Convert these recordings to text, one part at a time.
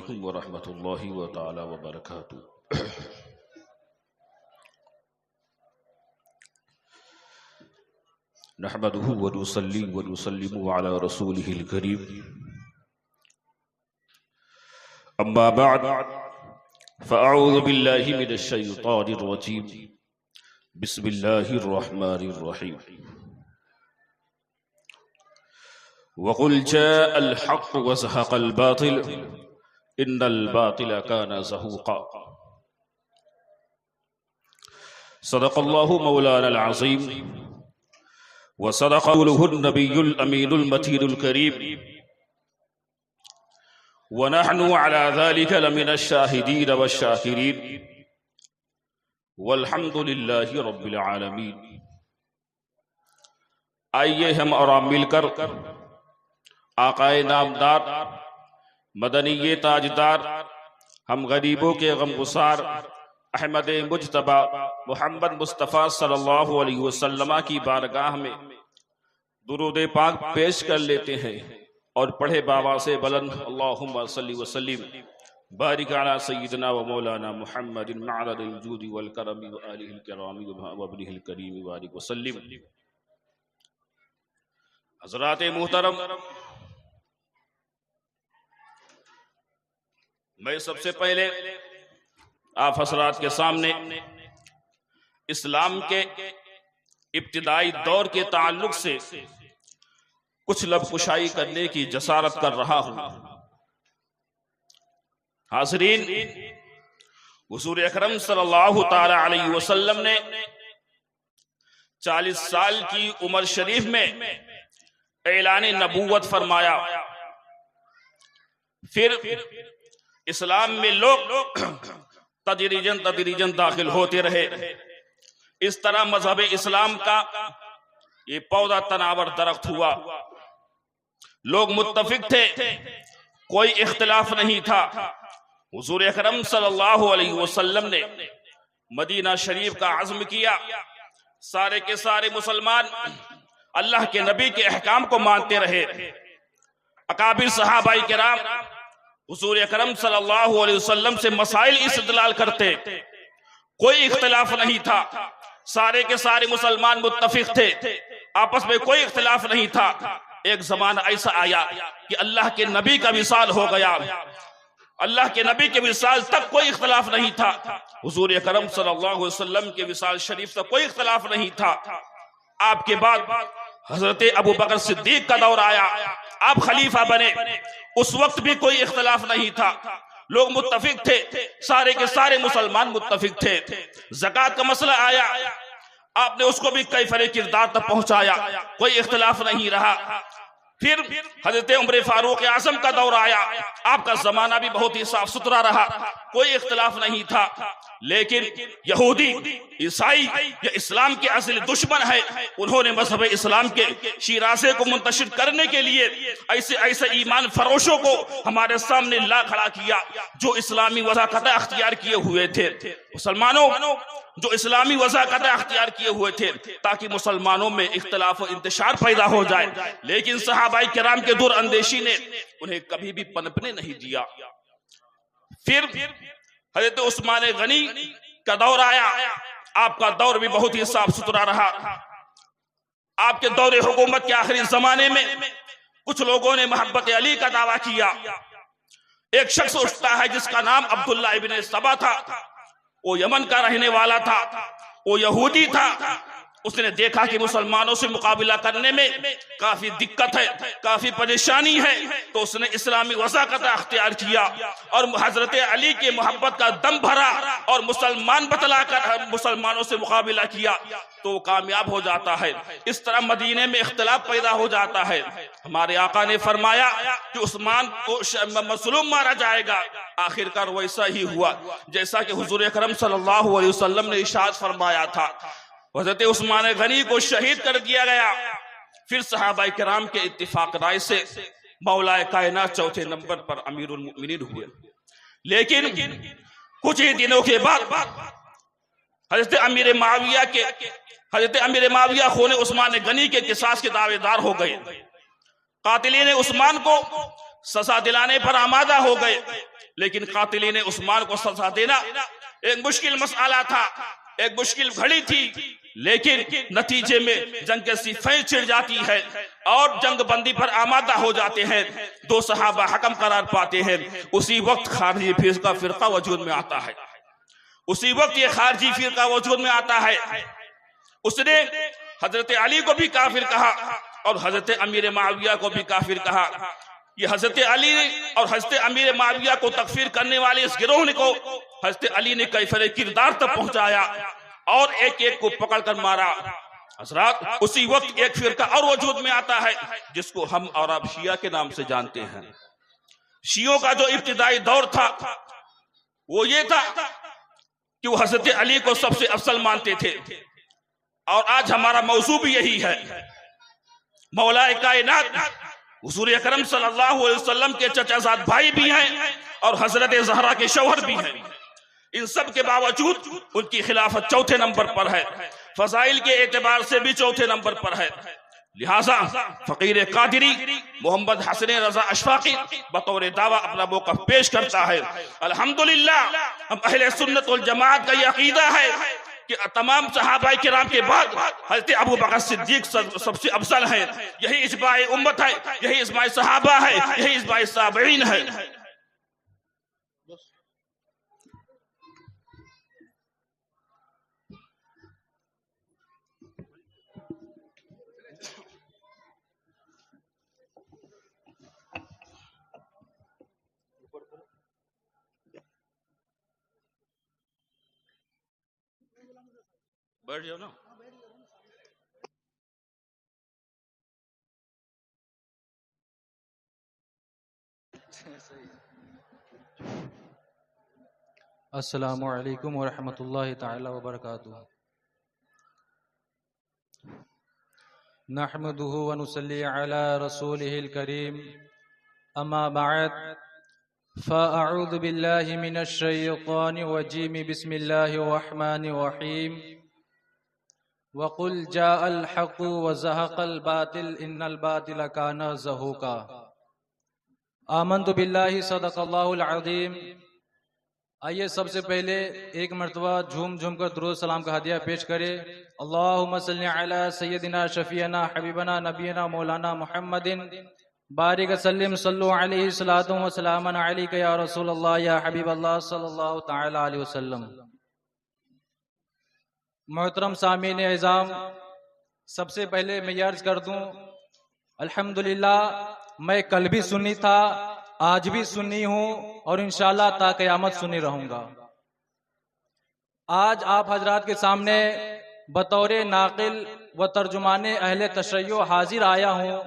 علیکم ورحمۃ اللہ تعالی وبرکاتہ۔ نحمده ونصلي ونسلم على رسوله الكريم، اما بعد فاعوذ بالله من الشيطان الرجيم، بسم الله الرحمن الرحيم۔ وقل جاء الحق وزهق الباطل ان الباطل كان زهوقا۔ صدق الله مولانا العظيم وصدق قوله النبي الأمين المتين الكريم، ونحن على ذلك لمن الشاهدين والشاكرين، والحمد لله رب العالمين۔ آئیے ہم اور آپ مل کر آقائے نامدار مدنی تاجدار ہم غریبوں کے غمگسار احمد مجتبی محمد مصطفیٰ صلی اللہ علیہ وسلم کی بارگاہ میں درود پاک پیش کر لیتے ہیں اور پڑھے بابا سے بلند اللہم صلی وسلم بارک علی سیدنا و مولانا محمد معدد الجود والکرم وآلہ الکرام وابنہ الکریم بارک وسلم۔ حضرات محترم، میں سب سے پہلے آپ حضرات کے سامنے اسلام کے ابتدائی دور کے تعلق سے کچھ لب کشائی کرنے کی جسارت کر رہا ہوں۔ حاضرین، حضور اکرم صلی اللہ تعالی علیہ وسلم نے 40 سال کی عمر شریف میں اعلان نبوت فرمایا، پھر اسلام میں لوگ تدریجاً داخل ہوتے رہے۔ اس طرح مذہب اسلام کا یہ پودا تناور درخت ہوا، لوگ متفق تھے، کوئی اختلاف نہیں تھا۔ حضور اکرم صلی اللہ علیہ وسلم نے مدینہ شریف کا عزم کیا، سارے کے سارے مسلمان اللہ کے نبی کے احکام کو مانتے رہے۔ اکابر صحابہ کرام حضور اکرم صلی اللہ علیہ وسلم سے مسائل استدلال کرتے، کوئی اختلاف نہیں تھا، سارے کے سارے مسلمان متفق تھے، آپس میں کوئی اختلاف نہیں تھا۔ ایک زمانہ ایسا آیا کہ اللہ کے نبی کا وصال ہو گیا، اللہ کے نبی کے وصال تک کوئی اختلاف نہیں تھا، حضور اکرم صلی اللہ علیہ وسلم کے وصال شریف تک کوئی اختلاف نہیں تھا۔ آپ کے بعد حضرت ابو بکر صدیق کا دور آیا، آپ خلیفہ بنے، اس وقت بھی کوئی اختلاف نہیں تھا، لوگ متفق تھے، سارے کے سارے مسلمان متفق تھے۔ زکوٰۃ کا مسئلہ آیا، آپ نے اس کو بھی کیفر کردار تک پہنچایا، کوئی اختلاف نہیں رہا۔ پھر حضرت عمر فاروق اعظم کا دور آیا، آپ کا زمانہ بھی بہت ہی صاف ستھرا رہا، کوئی اختلاف نہیں تھا۔ لیکن یہودی عیسائی یا اسلام کے اصل دشمن ہے، انہوں نے مذہب اسلام کے شیرازے کو منتشر کرنے کے لیے ایسے ایمان فروشوں کو ہمارے سامنے لا کھڑا کیا جو اسلامی وضاحت اختیار کیے ہوئے تھے۔ مسلمانوں، جو اسلامی وضاحت اختیار کیے ہوئے تھے تاکہ مسلمانوں میں اختلاف و انتشار پیدا ہو جائے، لیکن صحابہ کرام کے دور اندیشی نے انہیں کبھی بھی پنپنے نہیں دیا۔ پھر حضرت عثمان غنی کا دور آیا، آپ کا دور بھی بہت ہی صاف ستھرا رہا۔ آپ کے دور حکومت کے آخری زمانے میں کچھ لوگوں نے محبت علی کا دعویٰ کیا۔ ایک شخص اٹھتا ہے جس کا نام عبداللہ ابن سبا تھا، وہ یمن کا رہنے والا تھا، وہ یہودی تھا۔ اس نے دیکھا کہ مسلمانوں سے مقابلہ کرنے میں کافی دقت ہے، کافی پریشانی ہے، تو اس نے اسلامی وضاحت اختیار کیا اور حضرت علی کے محبت کا دم بھرا اور مسلمان بتلا کر مسلمانوں سے مقابلہ کیا تو وہ کامیاب ہو جاتا ہے۔ اس طرح مدینے میں اختلاف پیدا ہو جاتا ہے۔ ہمارے آقا نے فرمایا کہ عثمان کو مظلوم مارا جائے گا، آخر کار ویسا ہی ہوا جیسا کہ حضور اکرم صلی اللہ علیہ وسلم نے ارشاد فرمایا تھا۔ حضرت عثمان غنی کو شہید کر دیا گیا۔ پھر صحابہ کرام کے اتفاق رائے سے مولا کائنات چوتھے نمبر پر امیر المؤمنین ہوئے۔ لیکن کچھ ہی دنوں کے بعد حضرت امیر معاویہ خون عثمان غنی کے قصاص کے دعوے دار ہو گئے۔ قاتلین عثمان کو سزا دلانے پر آمادہ ہو گئے، لیکن قاتلین عثمان کو سزا دینا ایک مشکل مسئلہ تھا، ایک مشکل گھڑی تھی، لیکن نتیجے میں جنگ کے صفیں چڑ جاتی ہے اور جنگ بندی پر آمادہ ہو جاتے ہیں، 2 صحابہ حکم قرار پاتے ہیں۔ اسی وقت خارجی فرقہ وجود میں آتا ہے، اسی وقت یہ خارجی فرقہ وجود میں آتا ہے۔ اس نے حضرت علی کو بھی کافر کہا اور حضرت امیر معاویہ کو بھی کافر کہا۔ یہ حضرت علی اور حضرت امیر معاویہ کو تکفیر کرنے والے اس گروہ کو حضرت علی نے کیفر کردار تک پہنچایا اور ایک ایک کو پکڑ کر مارا۔ حضرات، اسی وقت ایک فرقہ اور وجود میں آتا ہے جس کو ہم اور آپ شیعہ کے نام سے جانتے ہیں۔ شیعوں کا جو ابتدائی دور تھا وہ یہ تھا کہ وہ حضرت علی کو سب سے افضل مانتے تھے، اور آج ہمارا موضوع بھی یہی ہے۔ مولا کائنات حضور اکرم صلی اللہ علیہ وسلم کے چچا زاد بھائی بھی ہیں اور حضرت زہرا کے شوہر بھی ہیں، ان سب کے باوجود ان کی خلافت 4 نمبر پر ہے، فضائل کے اعتبار سے بھی 4 نمبر پر ہے۔ لہٰذا فقیر قادری محمد حسن رضا اشفاقی بطور دعویٰ اپنا موقف پیش کرتا ہے۔ الحمدللہ ہم اہل سنت والجماعت کا یہ عقیدہ ہے کہ تمام صحابہ کرام کے بعد حضرت ابو بکر صدیق سب سے افضل ہیں، یہی اجماع امت ہے، یہی اجماع صحابہ ہے، یہی اجماع تابعین ہے۔ بیٹھ جاؤ نا۔ السلام علیکم ورحمۃ اللہ تعالی وبرکاتہ۔ نحمده ونصلي على رسوله الكريم، اما بعد فاعوذ باللہ من الشیطان الرجیم، بسم اللہ الرحمن الرحیم۔ وقل جاء الحق وزهق الباطل ان الباطل كان زهوقا۔ آمنت باللہ صدق اللہ العظیم۔ آئیے سب سے پہلے ایک مرتبہ جھوم جھوم کر درود سلام کا ہدیہ پیش کرے۔ اللہم صلی علی سیدنا شفیعنا حبیبنا نبینا مولانا محمد بارک سلم صلو علیہ صلاۃ و سلام علیک یا رسول اللہ یا حبیب اللہ صلی اللہ تعالی علیہ وسلم۔ محترم سامعین اعظام، سب سے پہلے میں یہ عرض کر دوں الحمدللہ میں کل بھی سنی تھا، آج بھی سنی ہوں اور انشاءاللہ تا قیامت سنی رہوں گا۔ آج آپ حضرات کے سامنے بطور ناقل و ترجمان اہل تشیع حاضر آیا ہوں۔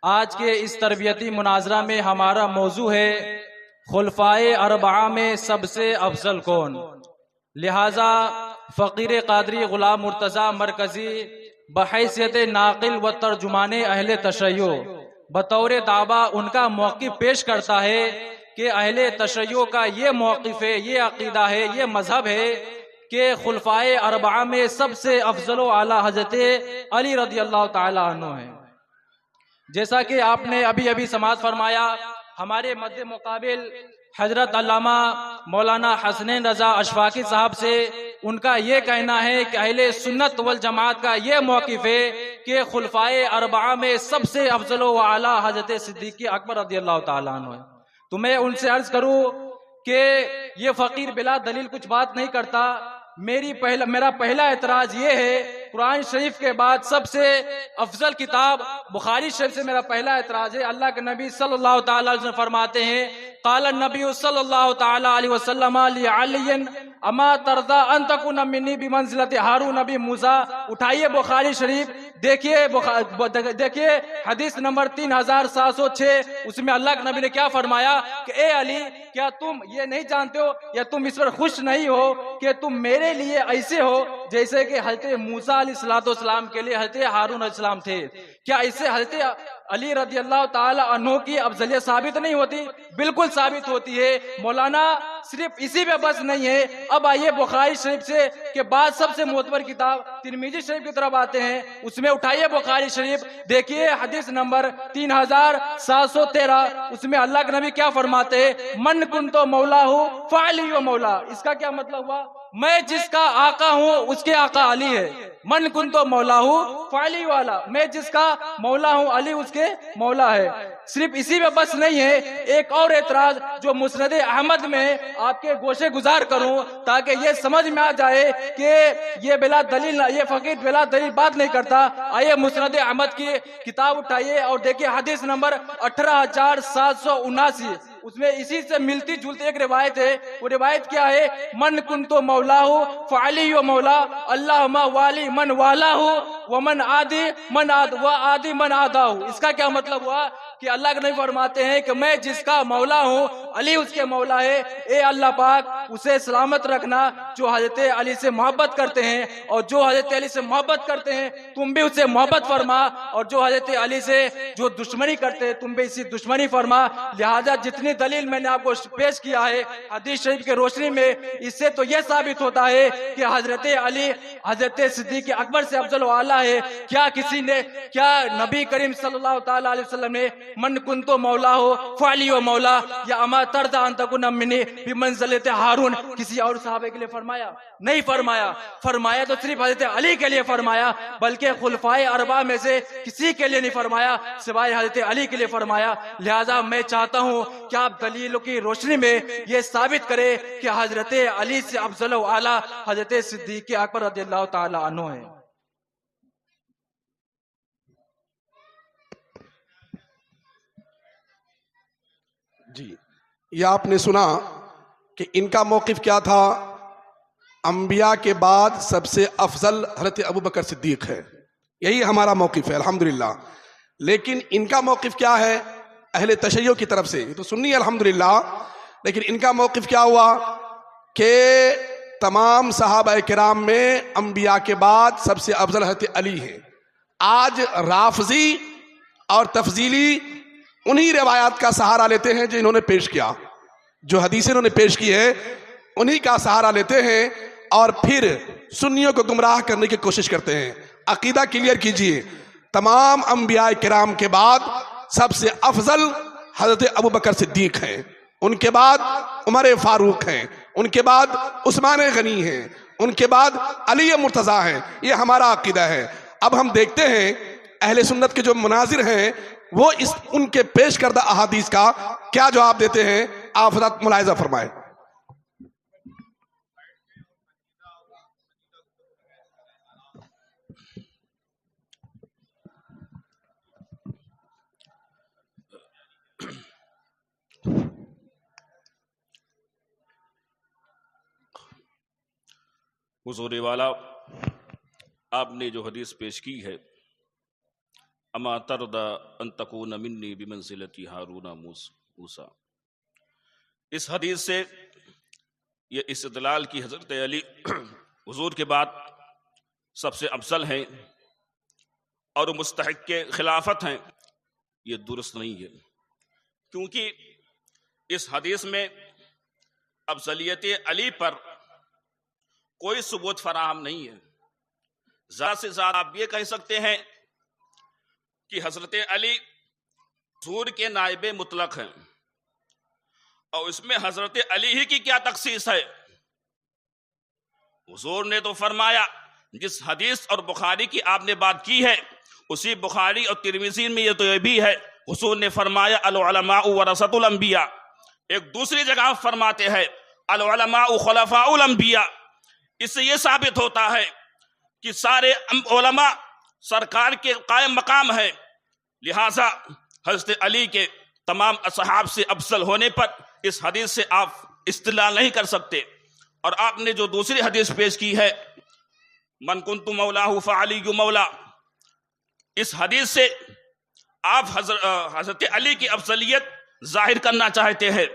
آج کے اس تربیتی مناظرہ میں ہمارا موضوع ہے خلفائے اربعہ میں سب سے افضل کون۔ لہذا فقیر قادری غلام مرتضی مرکزی بحیثیت ناقل و ترجمان اہل تشیع بطور دعویٰ ان کا موقف پیش کرتا ہے کہ اہل تشیع کا یہ موقف ہے، یہ عقیدہ ہے، یہ مذہب ہے کہ خلفائے اربعہ میں سب سے افضل و اعلیٰ حضرت علی رضی اللہ تعالی عنہ ہے۔ جیسا کہ آپ نے ابھی سماعت فرمایا، ہمارے مد مقابل حضرت علامہ مولانا حسن رضا اشفاقی صاحب سے ان کا یہ کہنا ہے کہ اہل سنت والجماعت کا یہ موقف ہے کہ خلفائے اربعہ میں سب سے افضل و اعلیٰ حضرت صدیق اکبر رضی اللہ تعالیٰ عنہ ہے۔ تو میں ان سے عرض کروں کہ یہ فقیر بلا دلیل کچھ بات نہیں کرتا۔ میرا پہلا اعتراض یہ ہے، قرآن شریف کے بعد سب سے افضل کتاب بخاری شریف سے میرا پہلا اعتراض ہے۔ اللہ کے نبی صلی اللہ تعالی علیہ وسلم فرماتے ہیں قال النبی صلی اللہ تعالی علیہ وسلم لعلی اما ترضى ان تكون منی بمنزلت ہارون نبی موسیٰ۔ اٹھائیے بخاری شریف، دیکھیے حدیث نمبر 3706، اس میں اللہ کے نبی نے کیا فرمایا کہ اے علی، کیا تم یہ نہیں جانتے ہو یا تم اس پر خوش نہیں ہو کہ تم میرے لیے ایسے ہو جیسے کہ حضرت موسیٰ علیہ السلام کے لیے حضرت ہارون علیہ السلام تھے؟ کیا اس سے حضرت علی رضی اللہ تعالی عنہ کی افضلیت ثابت نہیں ہوتی؟ بالکل ثابت ہوتی ہے۔ مولانا صرف اسی پہ بس نہیں ہے، اب آئیے بخاری شریف سے کے بعد سب سے معتبر کتاب ترمذی شریف کی طرف آتے ہیں، اس میں اٹھائیے بخاری شریف، دیکھیے حدیث نمبر 3713، اس میں اللہ کے نبی کیا فرماتے ہیں، من کنت مولا ہوں فعلی و مولا۔ اس کا کیا مطلب ہوا؟ میں جس کا آقا ہوں اس کے آقا علی ہے، من کنت مولا ہوں فعلی والا، میں جس کا مولا ہوں علی اس کے مولا ہے۔ صرف اسی میں بس نہیں ہے، ایک اور اعتراض جو مسند احمد میں آپ کے گوشے گزار کروں تاکہ یہ سمجھ میں آ جائے کہ یہ بلا دلیل، یہ فقیر بلا دلیل بات نہیں کرتا۔ آئیے مسند احمد کی کتاب اٹھائیے اور دیکھیے حدیث نمبر 18779، اس میں اسی سے ملتی جلتی ایک روایت ہے، وہ روایت کیا ہے، من کنت مولا ہوں فعلی و مولا، اللہم والی من والا ہوں ومن عادی من عادی من عادا ہوں۔ اس کا کیا مطلب ہوا کہ اللہ کے نبی فرماتے ہیں کہ میں جس کا مولا ہوں علی اس کے مولا ہے، اے اللہ پاک اسے سلامت رکھنا جو حضرت علی سے محبت کرتے ہیں، اور جو حضرت علی سے محبت کرتے ہیں تم بھی اسے محبت فرما، اور جو حضرت علی سے جو دشمنی کرتے ہیں تم بھی اسی دشمنی فرما۔ لہذا جتنی دلیل میں نے آپ کو پیش کیا ہے حدیث شریف کے روشنی میں، اس سے تو یہ ثابت ہوتا ہے کہ حضرت علی حضرت صدیق اکبر سے افضل و اعلیٰ ہے۔ کیا نبی کریم صلی اللہ تعالی علیہ وسلم نے من کنتو مولا ہو فعلی و مولا یا اما ترضى ان تكون منی بمنزلت ہارون کسی اور صحابہ کے لیے فرمایا؟ نہیں فرمایا۔ فرمایا تو صرف حضرت علی کے لیے فرمایا، بلکہ خلفائے اربعہ میں سے کسی کے لیے نہیں فرمایا سوائے حضرت علی کے لیے فرمایا۔ لہذا میں چاہتا ہوں کہ آپ دلیلوں کی روشنی میں یہ ثابت کرے کہ حضرت علی سے افضل و اعلیٰ حضرت صدیق اکبر رضی اللہ تعالی عنہ ہے۔ جی، یہ آپ نے سنا کہ ان کا موقف کیا تھا، انبیاء کے بعد سب سے افضل حضرت ابوبکر صدیق ہے، یہی ہمارا موقف ہے الحمدللہ۔ لیکن ان کا موقف کیا ہے اہل تشیع کی طرف سے؟ یہ تو سنی الحمدللہ، لیکن ان کا موقف کیا ہوا کہ تمام صحابہ کرام میں انبیاء کے بعد سب سے افضل حضرت علی ہے۔ آج رافضی اور تفضیلی انہی روایات کا سہارا لیتے ہیں جو انہوں نے پیش کیا، جو حدیثیں انہوں نے پیش کی ہے انہی کا سہارا لیتے ہیں، اور پھر سنیوں کو گمراہ کرنے کی کوشش کرتے ہیں۔ عقیدہ کلیئر کیجئے، تمام انبیاء کرام کے بعد سب سے افضل حضرت ابوبکر صدیق ہیں، ان کے بعد عمر فاروق ہیں، ان کے بعد عثمان غنی ہیں، ان کے بعد علی مرتضیٰ ہیں۔ یہ ہمارا عقیدہ ہے۔ اب ہم دیکھتے ہیں اہل سنت کے جو مناظر ہیں وہ ان کے پیش کردہ احادیث کا کیا جواب دیتے ہیں، آپ حضرات ملاحظہ فرمائیں۔ حضور والا، آپ نے جو حدیث پیش کی ہے، اما ترضى ان تكون منی بمنزلتی ہارون موسیٰ، اس حدیث سے یہ استدلال کی حضرت علی حضور کے بعد سب سے افضل ہیں اور مستحق کے خلافت ہیں، یہ درست نہیں ہے، کیونکہ اس حدیث میں افضلیت علی پر کوئی ثبوت فراہم نہیں ہے۔ زیادہ سے زیادہ آپ یہ کہہ سکتے ہیں کہ حضرت علی حضور کے نائب مطلق ہیں، اور اس میں حضرت علی ہی کی کیا تخصیص ہے؟ حضور نے تو فرمایا، جس حدیث اور بخاری کی آپ نے بات کی ہے اسی بخاری اور ترمذی میں یہ بھی ہے، حضور نے فرمایا العلماء ورثۃ الانبیاء۔ ایک دوسری جگہ فرماتے ہیں العلماء خلفاء الانبیاء۔ اس سے یہ ثابت ہوتا ہے کہ سارے علماء سرکار کے قائم مقام ہے، لہٰذا حضرت علی کے تمام اصحاب سے افضل ہونے پر اس حدیث سے آپ استدلال نہیں کر سکتے۔ اور آپ نے جو دوسری حدیث پیش کی ہے من کنت مولاہ فعلی مولا، اس حدیث سے آپ حضرت علی کی افضلیت ظاہر کرنا چاہتے ہیں،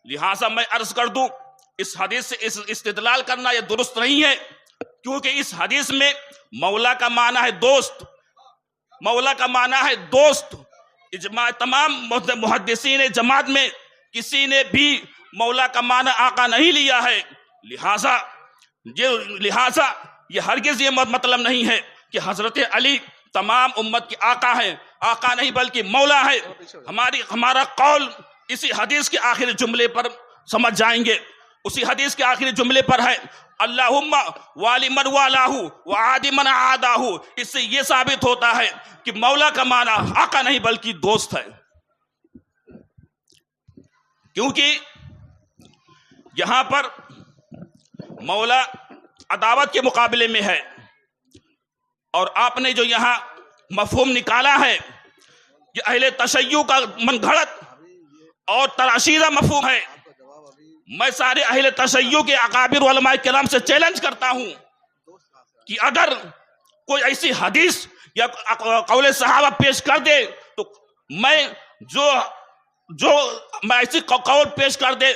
لہٰذا میں عرض کر دوں اس حدیث سے استدلال کرنا یہ درست نہیں ہے، کیونکہ اس حدیث میں مولا کا معنی ہے دوست، مولا کا معنی ہے دوست۔ اجماع تمام محدثین جماعت میں کسی نے بھی مولا کا معنی آقا نہیں لیا ہے، لہٰذا یہ ہرگز یہ مطلب نہیں ہے کہ حضرت علی تمام امت کے آقا ہیں، آقا نہیں بلکہ مولا ہے۔ ہمارا قول اسی حدیث کے آخری جملے پر سمجھ جائیں گے، اسی حدیث کے آخری جملے پر ہے اللہم والی من والاہ وعادی من عاداہ۔ اس سے یہ ثابت ہوتا ہے کہ مولا کا معنی آقا نہیں بلکہ دوست ہے، کیونکہ یہاں پر مولا عداوت کے مقابلے میں ہے، اور آپ نے جو یہاں مفہوم نکالا ہے یہ اہل تشیع کا من گھڑت اور تراشیدہ مفہوم ہے۔ میں سارے اہل تشیع کے اکابر علماء کرام سے چیلنج کرتا ہوں کہ اگر کوئی ایسی حدیث یا قول صحابہ پیش کر دے تو میں ایسی قول پیش کر دے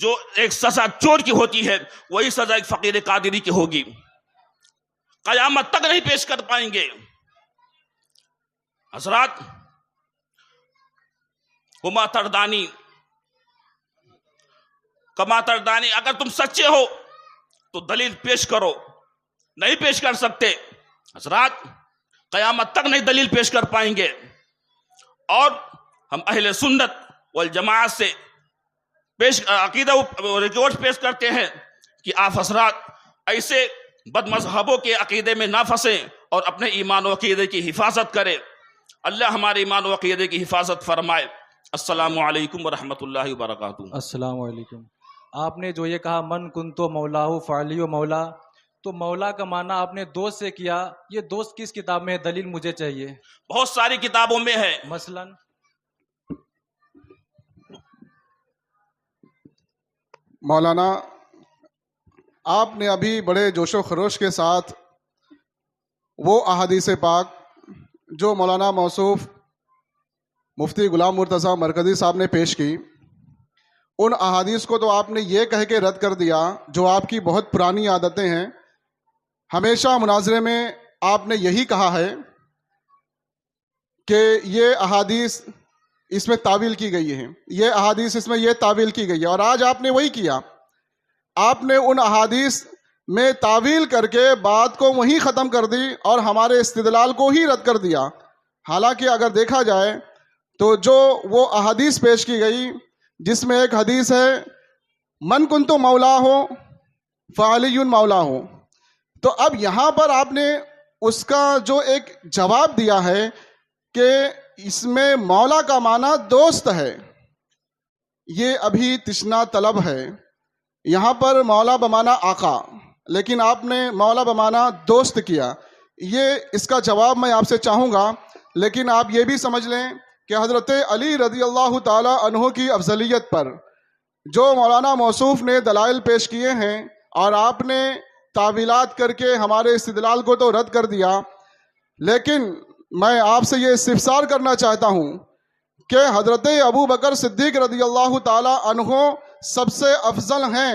جو ایک سزا چور کی ہوتی ہے، وہی سزا ایک فقیر قادری کی ہوگی، قیامت تک نہیں پیش کر پائیں گے۔ حضرات، ہما تردانی کما تردانی، اگر تم سچے ہو تو دلیل پیش کرو، نہیں پیش کر سکتے حضرات قیامت تک نہیں دلیل پیش کر پائیں گے۔ اور ہم اہل سنت والجماعت سے عقیدہ ریکارڈ پیش کرتے ہیں کہ آپ حضرات ایسے بد مذہبوں کے عقیدے میں نہ پھنسیں اور اپنے ایمان و عقیدے کی حفاظت کریں۔ اللہ ہمارے ایمان و عقیدے کی حفاظت فرمائے۔ السلام علیکم ورحمۃ اللہ وبرکاتہ۔ السلام علیکم۔ آپ نے جو یہ کہا من کنتو مولاہ فعلیہ مولا، تو مولا کا معنی آپ نے دوست سے کیا، یہ دوست کس کتاب میں ہے؟ دلیل مجھے چاہیے۔ بہت ساری کتابوں میں ہے، مثلاً مولانا آپ نے ابھی بڑے جوش و خروش کے ساتھ وہ احادیث پاک جو مولانا موصوف مفتی غلام مرتضیٰ مرکزی صاحب نے پیش کی، ان احادیث کو تو آپ نے یہ کہہ کے رد کر دیا جو آپ کی بہت پرانی عادتیں ہیں۔ ہمیشہ مناظرے میں آپ نے یہی کہا ہے کہ یہ احادیث اس میں تعویل کی گئی ہے، یہ احادیث اس میں یہ تعویل کی گئی ہے، اور آج آپ نے وہی کیا۔ آپ نے ان احادیث میں تعویل کر کے بات کو وہیں ختم کر دی اور ہمارے استدلال کو ہی رد کر دیا۔ حالانکہ اگر دیکھا جائے تو جو وہ احادیث پیش کی گئی جس میں ایک حدیث ہے من کنتو مولا ہو فعلی مولا ہو، تو اب یہاں پر آپ نے اس کا جو ایک جواب دیا ہے کہ اس میں مولا کا معنی دوست ہے، یہ ابھی تشنا طلب ہے۔ یہاں پر مولا بمانا آقا، لیکن آپ نے مولا بمانا دوست کیا۔ یہ اس کا جواب میں آپ سے چاہوں گا، لیکن آپ یہ بھی سمجھ لیں کہ حضرت علی رضی اللہ تعالی عنہ کی افضلیت پر جو مولانا موصوف نے دلائل پیش کیے ہیں اور آپ نے تعویلات کر کے ہمارے استدلال کو تو رد کر دیا، لیکن میں آپ سے یہ استفسار کرنا چاہتا ہوں کہ حضرت ابو بکر صدیق رضی اللہ تعالی عنہ سب سے افضل ہیں،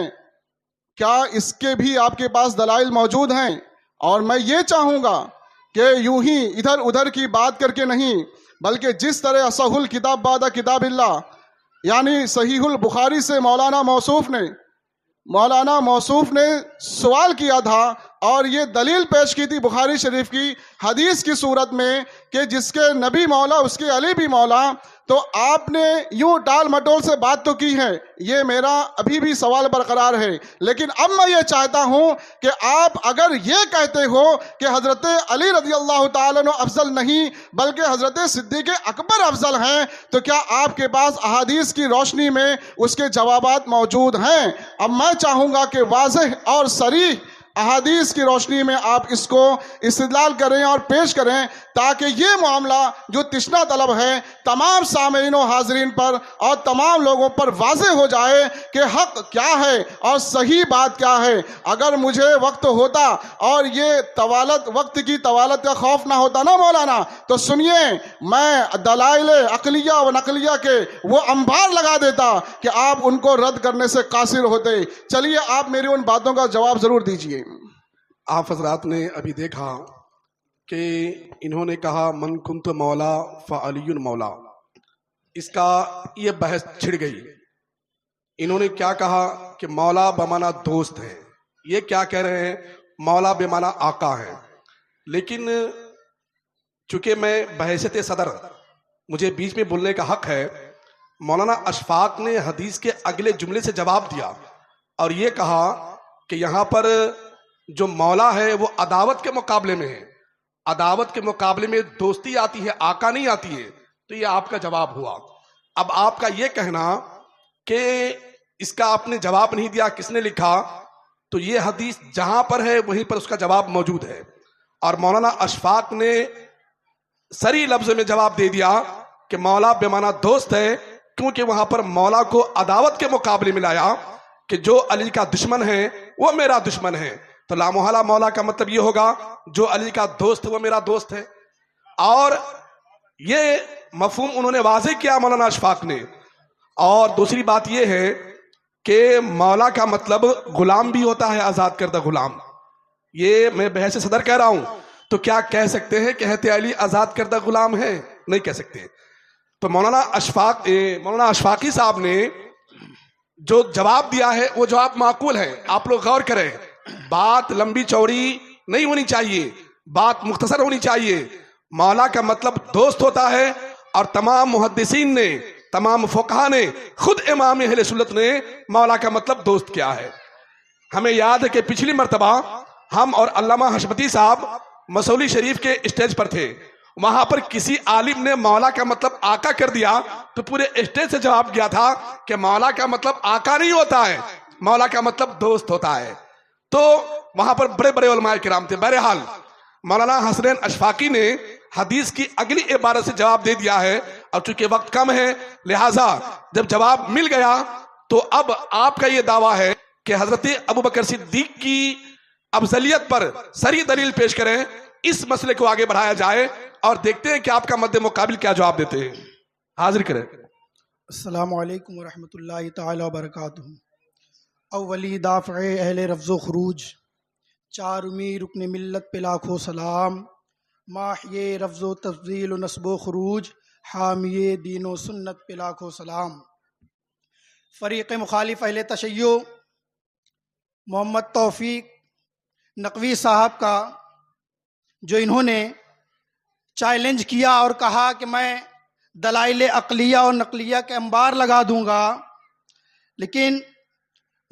کیا اس کے بھی آپ کے پاس دلائل موجود ہیں؟ اور میں یہ چاہوں گا کہ یوں ہی ادھر ادھر کی بات کر کے نہیں، بلکہ جس طرح اصح الکتاب بعد کتاب اللہ یعنی صحیح البخاری سے مولانا موصوف نے سوال کیا تھا اور یہ دلیل پیش کی تھی بخاری شریف کی حدیث کی صورت میں کہ جس کے نبی مولا اس کے علی بھی مولا، تو آپ نے یوں ٹال مٹول سے بات تو کی ہے، یہ میرا ابھی بھی سوال برقرار ہے۔ لیکن اب میں یہ چاہتا ہوں کہ آپ اگر یہ کہتے ہو کہ حضرت علی رضی اللہ تعالیٰ عنہ افضل نہیں بلکہ حضرت صدیق اکبر افضل ہیں، تو کیا آپ کے پاس احادیث کی روشنی میں اس کے جوابات موجود ہیں؟ اب میں چاہوں گا کہ واضح اور صریح احادیث کی روشنی میں آپ اس کو استدلال کریں اور پیش کریں، تاکہ یہ معاملہ جو تشنا طلب ہے تمام سامعین و حاضرین پر اور تمام لوگوں پر واضح ہو جائے کہ حق کیا ہے اور صحیح بات کیا ہے۔ اگر مجھے وقت ہوتا اور یہ وقت کی طوالت کا خوف نہ ہوتا نا مولانا، تو سنیے میں دلائل عقلیہ و نقلیہ کے وہ انبار لگا دیتا کہ آپ ان کو رد کرنے سے قاصر ہوتے۔ چلیے آپ میری ان باتوں کا جواب ضرور دیجئے۔ آپ حضرات نے ابھی دیکھا کہ انہوں نے کہا من کنت مولا فعلی مولا، اس کا یہ بحث چھڑ گئی۔ انہوں نے کیا کہا کہ مولا بمانا دوست ہے. یہ کیا کہہ رہے ہیں؟ مولا بمانا آقا ہے. لیکن چونکہ میں بحیثیت صدر مجھے بیچ میں بولنے کا حق ہے، مولانا اشفاق نے حدیث کے اگلے جملے سے جواب دیا اور یہ کہا کہ یہاں پر جو مولا ہے وہ عداوت کے مقابلے میں ہے، عداوت کے مقابلے میں دوستی آتی ہے، آقا نہیں آتی ہے. تو یہ آپ کا جواب ہوا. اب آپ کا یہ کہنا کہ اس کا آپ نے جواب نہیں دیا، کس نے لکھا؟ تو یہ حدیث جہاں پر ہے وہیں پر اس کا جواب موجود ہے. اور مولانا اشفاق نے سری لفظ میں جواب دے دیا کہ مولا بمانا دوست ہے، کیونکہ وہاں پر مولا کو عداوت کے مقابلے میں لایا کہ جو علی کا دشمن ہے وہ میرا دشمن ہے. تو لا محالہ مولا کا مطلب یہ ہوگا جو علی کا دوست ہے وہ میرا دوست ہے. اور یہ مفہوم انہوں نے واضح کیا مولانا اشفاق نے. اور دوسری بات یہ ہے کہ مولا کا مطلب غلام بھی ہوتا ہے، آزاد کردہ غلام. یہ میں بحث صدر کہہ رہا ہوں. تو کیا کہہ سکتے ہیں کہ حضرت علی آزاد کردہ غلام ہے؟ نہیں کہہ سکتے. تو مولانا اشفاقی صاحب نے جو جواب دیا ہے وہ جواب معقول ہے. آپ لوگ غور کریں، بات لمبی چوڑی نہیں ہونی چاہیے، بات مختصر ہونی چاہیے. مولا کا مطلب دوست ہوتا ہے، اور تمام محدثین نے، تمام فقہا نے، خود امام اہل سنت نے مولا کا مطلب دوست کیا ہے. ہمیں یاد ہے کہ پچھلی مرتبہ ہم اور علامہ حشمتی صاحب مسولی شریف کے اسٹیج پر تھے. وہاں پر کسی عالم نے مولا کا مطلب آقا کر دیا تو پورے اسٹیج سے جواب دیا تھا کہ مولا کا مطلب آقا نہیں ہوتا ہے، مولا کا مطلب دوست ہوتا ہے. تو وہاں پر بڑے بڑے علماء کرام تھے. بہرحال مولانا حسنین اشفاقی نے حدیث کی اگلی عبارت سے جواب دے دیا ہے، اور چونکہ وقت کم ہے لہٰذا جب جواب مل گیا تو اب آپ کا یہ دعویٰ ہے کہ حضرت ابوبکر صدیق کی افضلیت پر صریح دلیل پیش کریں، اس مسئلے کو آگے بڑھایا جائے، اور دیکھتے ہیں کہ آپ کا مد مقابل کیا جواب دیتے ہیں. حاضر کریں. السلام علیکم ورحمۃ اللہ تعالی وبرکاتہ. اولی دافع اہل رفض و خروج، چارمی رکن ملت پہ لاکھوں سلام. ماحیے رفض و تفضیل و نسب و خروج، حامی دین و سنت پہ لاکھوں سلام. فریق مخالف اہل تشیع محمد توفیق نقوی صاحب کا جو انہوں نے چیلنج کیا اور کہا کہ میں دلائل عقلیہ اور نقلیہ کے انبار لگا دوں گا، لیکن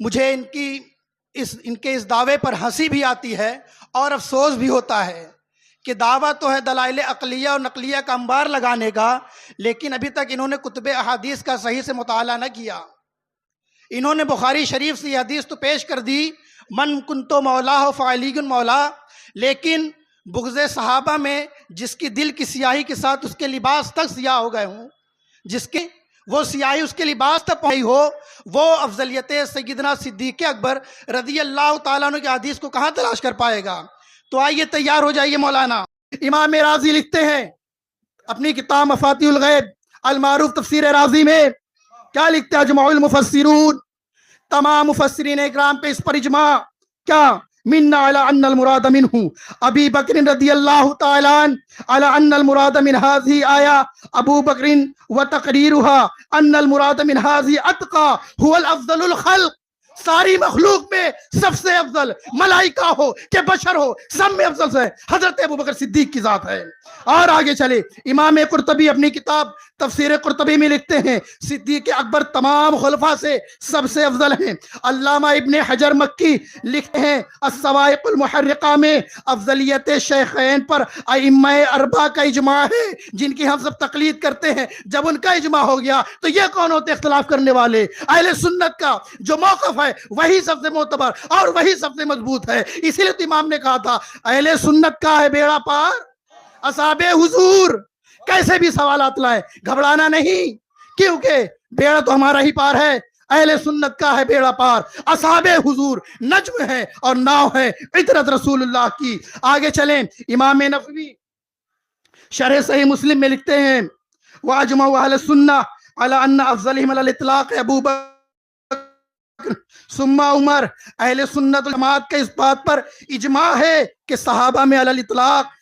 مجھے ان کے اس دعوے پر ہنسی بھی آتی ہے اور افسوس بھی ہوتا ہے کہ دعویٰ تو ہے دلائل عقلیہ اور نقلیہ کا انبار لگانے کا، لیکن ابھی تک انہوں نے کتب احادیث کا صحیح سے مطالعہ نہ کیا. انہوں نے بخاری شریف سے یہ حدیث تو پیش کر دی، من کنتو مولا فعلی مولا، لیکن بغض صحابہ میں جس کی دل کی سیاہی کے ساتھ اس کے لباس تک سیاہ ہو گئے ہوں، جس کے وہ سیاہی اس کے لباس تک پہنچی ہو، وہ افضلیت سیدنا صدیق اکبر رضی اللہ تعالیٰ عنہ کی حدیث کو کہاں تلاش کر پائے گا؟ تو آئیے تیار ہو جائیے. مولانا امام رازی لکھتے ہیں اپنی کتاب مفاتیح الغیب المعروف تفسیر رازی میں، کیا لکھتے ہیں؟ اجمع المفسرون، تمام مفسرین اکرام پہ اس پر اجماع، کیا منا علی ان المراد منہ ابی بکر رضی اللہ تعالی عنہ علی ان المراد من هذه آیا ابو بکر وتقریرها ان المراد من هذه اتقى هو الافضل الخلق. ساری مخلوق میں سب سے افضل ملائکہ ہو کہ بشر ہو، سب میں افضل سے حضرت ابوبکر صدیق کی ذات ہے. اور آگے چلے، امام قرطبی اپنی کتاب تفسیر قرطبی میں لکھتے ہیں صدیق اکبر تمام خلفاء سے سب سے افضل ہیں. علامہ ابن حجر مکی لکھتے ہیں الصواعق المحرقہ میں افضلیت شیخین پر ائمہ اربعہ کا اجماع ہے جن کی ہم سب تقلید کرتے ہیں. جب ان کا اجماع ہو گیا تو یہ کون ہوتے اختلاف کرنے والے؟ اہل سنت کا جو موقف ہے وہی سب سے معتبر اور وہی سب سے مضبوط ہے. اسی لیے تو امام نے کہا تھا اہل سنت کا ہے بیڑا پار، اصحاب حضور کیسے بھی سوالات لائیں گھبرانا نہیں، کیونکہ بیڑا تو ہمارا ہی پار ہے. اہل سنت کا ہے بیڑا پار، اصحاب حضور نجم ہے اور ناؤ ہے عطرت رسول اللہ کی. آگے چلیں، امام نووی شرح صحیح مسلم میں لکھتے ہیں واجمع اہل السنہ علی ان افضلہم علی الاطلاق ابو بکر ثم عمر. اہل سنت جماعت کا اس بات پر اجماع ہے کہ صحابہ میں علی الاطلاق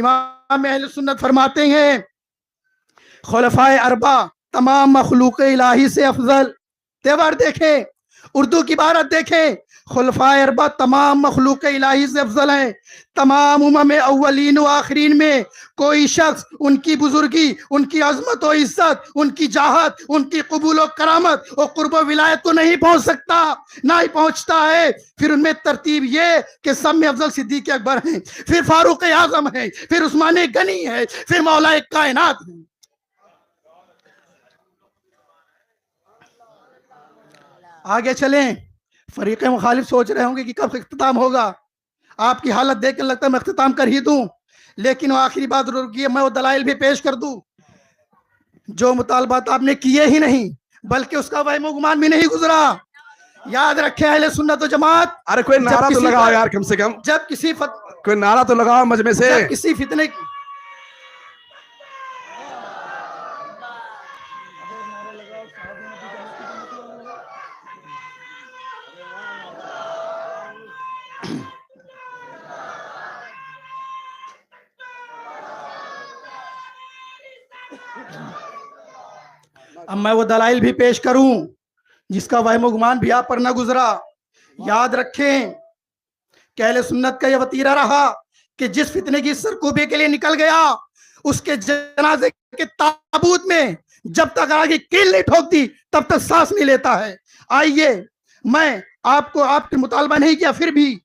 امام اہل سنت فرماتے ہیں خلفائے اربع تمام مخلوق الہی سے افضل. تیور دیکھیں, اردو کی عبارت دیکھیں, خلفائے اربع تمام مخلوق الہی سے افضل ہیں. تمام امم اولین و آخرین میں کوئی شخص ان کی بزرگی, ان کی عظمت و عزت, ان کی جاہت, ان کی قبول و کرامت اور قرب و ولایت کو نہیں پہنچ سکتا, نہ ہی پہنچتا ہے. پھر ان میں ترتیب یہ کہ سب میں افضل صدیق اکبر ہیں, پھر فاروق اعظم ہے, پھر عثمان غنی ہے, پھر مولا کائنات ہے. آگے چلیں. فریق مخالف سوچ رہے ہوں گے کہ کب اختتام ہوگا. آپ کی حالت دیکھ کر لگتا ہے میں اختتام کر ہی دوں, لیکن وہ آخری بات رکیے, میں وہ دلائل بھی پیش کر دوں. جو مطالبات آپ نے کیے ہی نہیں بلکہ اس کا وہم و گمان بھی نہیں گزرا. یاد رکھیں اہل سنت و جماعت, ارے کوئی نعرہ تو لگاؤ یار, کم سے کم جب کسی کوئی نعرہ تو لگاؤ مجمع سے. جب کسی فتنے اب میں وہ دلائل بھی پیش کروں جس کا وہم و گمان بھی آپ پر نہ گزرا. یاد رکھیں کہ اہل سنت کا یہ وتیرہ رہا کہ جس فتنے کی سرکوبی کے لیے نکل گیا اس کے جنازے کے تابوت میں جب تک آگے کیل نہیں ٹھوکتی تب تک سانس نہیں لیتا ہے. آئیے میں آپ کو آپ کے مطالبہ نہیں کیا, پھر بھی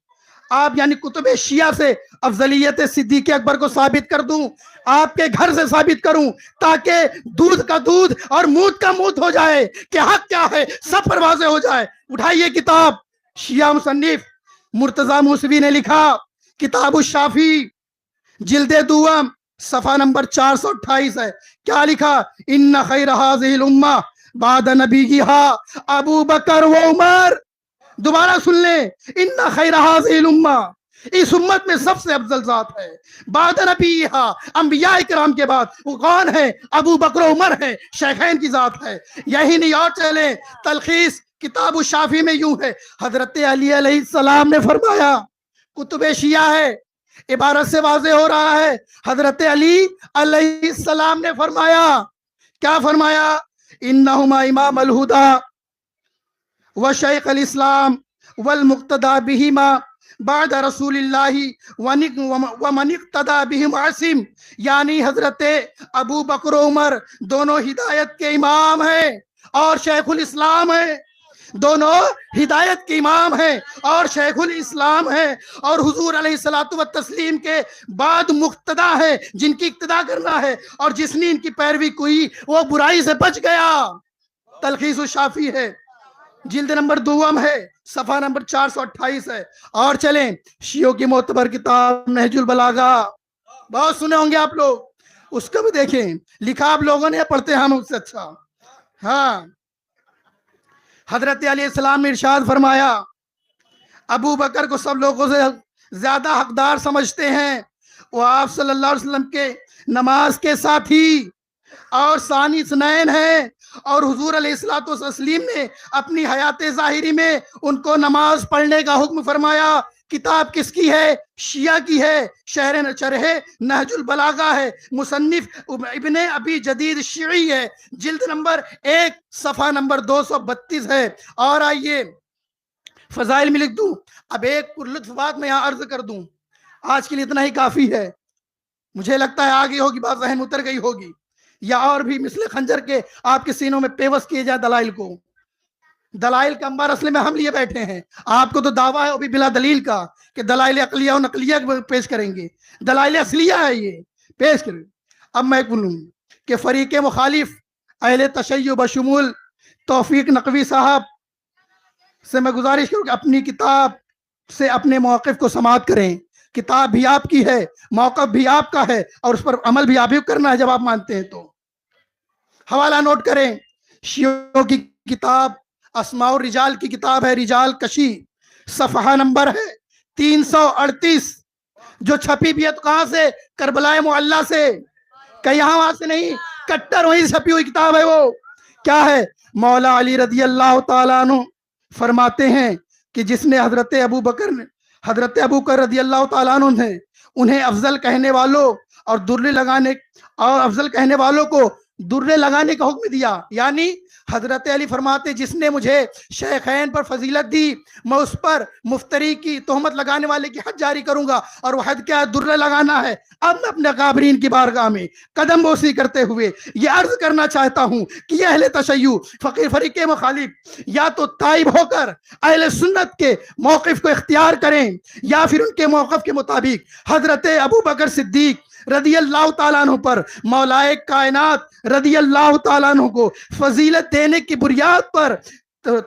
آپ یعنی کتب شیعہ سے افضلیت صدیق اکبر کو ثابت کر دوں, آپ کے گھر سے ثابت کروں, تاکہ دودھ کا دودھ اور موت کا موت ہو جائے کہ حق کیا ہے سب پر واضح ہو جائے. اٹھائیے کتاب, شیعہ مصنف مرتضی موسوی نے لکھا کتاب الشافی جلد دوم صفحہ نمبر 428 ہے. کیا لکھا؟ ان خیر هذه الامہ بعد نبیہا ابو بکر و عمر. دوبارہ سن لیں, ان خیر هذه الامہ, اس امت میں سب سے افضل ذات ہے بعد نبیہا, انبیاء کرام کے بعد وہ کون ہے؟ ابو بکر و عمر ہے, شیخین کی ذات ہے. یہی نہیں اور چلیں, تلخیص کتاب الشافی میں یوں ہے, حضرت علی علیہ السلام نے فرمایا, کتب شیعہ ہے, عبارت سے واضح ہو رہا ہے, حضرت علی علیہ السلام نے فرمایا. کیا فرمایا؟ انہما امام الہدا و شیخ الاسلام والمقتدى بہما بعد رسول اللہ ومن اقتدى بہم عاصم. یعنی حضرت ابو بکر و عمر دونوں ہدایت کے امام ہیں اور شیخ الاسلام ہیں, دونوں ہدایت کے امام ہیں اور شیخ الاسلام ہیں, اور حضور علیہ الصلوۃ والتسلیم کے بعد مقتدا ہے جن کی اقتدا کرنا ہے, اور جس نے ان کی پیروی کی وہ برائی سے بچ گیا. تلخیص الشافی ہے, جلد نمبر دوم ہے, صفحہ نمبر 428 ہے. اور چلیں شیعوں کی معتبر کتاب نہج البلاغہ, بہت سنے ہوں گے آپ لوگ, اس کو بھی دیکھیں, لکھا آپ لوگوں نے, پڑھتے ہیں ہم اس سے اچھا. ہاں, حضرت علیہ السلام نے ارشاد فرمایا ابو بکر کو سب لوگوں سے زیادہ حقدار سمجھتے ہیں, وہ آپ صلی اللہ علیہ وسلم کے نماز کے ساتھی اور ثانی اثنین ہیں, اور حضور علیہ الصلوۃ والتسلیم نے اپنی حیات ظاہری میں ان کو نماز پڑھنے کا حکم فرمایا. کتاب کس کی ہے؟ شیعہ کی ہے, شرح نہج البلاغہ ہے, مصنف ابن ابی جدید شیعی ہے, جلد نمبر 1 صفحہ نمبر 232 ہے. اور آئیے فضائل میں لکھ دوں. اب ایک پرلطف بات میں یہاں عرض کر دوں, آج کے لیے اتنا ہی کافی ہے. مجھے لگتا ہے آگے ہوگی بات ذہن اتر گئی ہوگی, یا اور بھی مثل خنجر کے آپ کے سینوں میں پیوست کیے جائے دلائل کو. دلائل کا انبار اصل میں ہم لیے بیٹھے ہیں, آپ کو تو دعویٰ ہے وہ بھی بلا دلیل کا کہ دلائل عقلیہ و نقلیہ پیش کریں گے. دلائل اصلیہ ہے یہ پیش کریں. اب میں بولوں کہ فریق مخالف اہل تشیع بشمول توفیق نقوی صاحب سے میں گزارش کروں کہ اپنی کتاب سے اپنے موقف کو سماعت کریں. کتاب بھی آپ کی ہے, موقف بھی آپ کا ہے, اور اس پر عمل بھی آپ ہی کرنا ہے جب آپ مانتے ہیں تو. حوالہ نوٹ کریں, شیعوں کی کتاب اسماء الرجال کی کتاب ہے رجال کشی, صفحہ نمبر ہے 338, جو چھپی بھی ہے تو کہاں سے؟ کربلا معلی سے, کہیں یہاں وہاں سے نہیں, کٹر وہیں چھپی ہوئی کتاب ہے. وہ کیا ہے؟ مولا علی رضی اللہ تعالیٰ عنہ فرماتے ہیں کہ جس نے حضرت ابو بکر رضی اللہ تعالیٰ عنہ نے انہیں افضل کہنے والوں اور درے لگانے اور افضل کہنے والوں کو درے لگانے کا حکم دیا. یعنی حضرت علی فرماتے جس نے مجھے شیخین پر فضیلت دی میں اس پر مفتری کی تہمت لگانے والے کی حد جاری کروں گا. اور وہ حد کیا ہے؟ درے لگانا ہے. اب میں اپنے اکابرین کی بارگاہ میں قدم بوسی کرتے ہوئے یہ عرض کرنا چاہتا ہوں کہ یہ اہل تشیع فقیر فریق مخالف یا تو تائب ہو کر اہل سنت کے موقف کو اختیار کریں یا پھر ان کے موقف کے مطابق حضرت ابو بکر صدیق رضی اللہ تعالیٰ عنہ پر مولائے کائنات رضی اللہ تعالیٰ عنہ کو فضیلت دینے کی بنیاد پر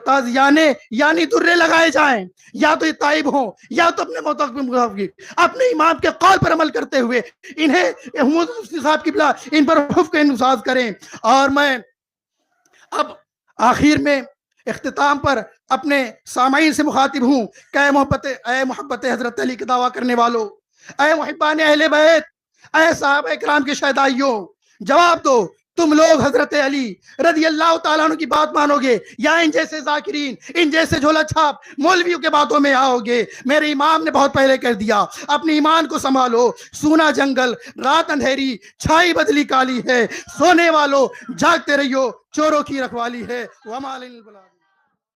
تازیانے یعنی درے لگائے جائیں، یا تو یہ تائب ہوں یا تو اپنے مطابق اپنے امام کے قول پر عمل کرتے ہوئے انہیں مفتی صاحب کی بلا ان پر حفظ کا انفاذ کریں. اور میں اب آخر میں اختتام پر اپنے سامعین سے مخاطب ہوں کہ اے محبت حضرت علی کے دعویٰ کرنے والوں، اے محبان اہل بیت، اے صحابہ اکرام کے شہدائیوں، جواب دو تم لوگ حضرت علی رضی اللہ تعالیٰ عنہ کی بات مانو گے یا ان جیسے ذاکرین، ان جیسے جھولا چھاپ مولویوں کے باتوں میں آؤ گے؟ میرے امام نے بہت پہلے کر دیا، اپنے ایمان کو سنبھالو. سونا جنگل، رات اندھیری، چھائی بدلی کالی ہے، سونے والوں جاگتے رہیو، چوروں کی رکھوالی ہے. وما علینا البلاغ.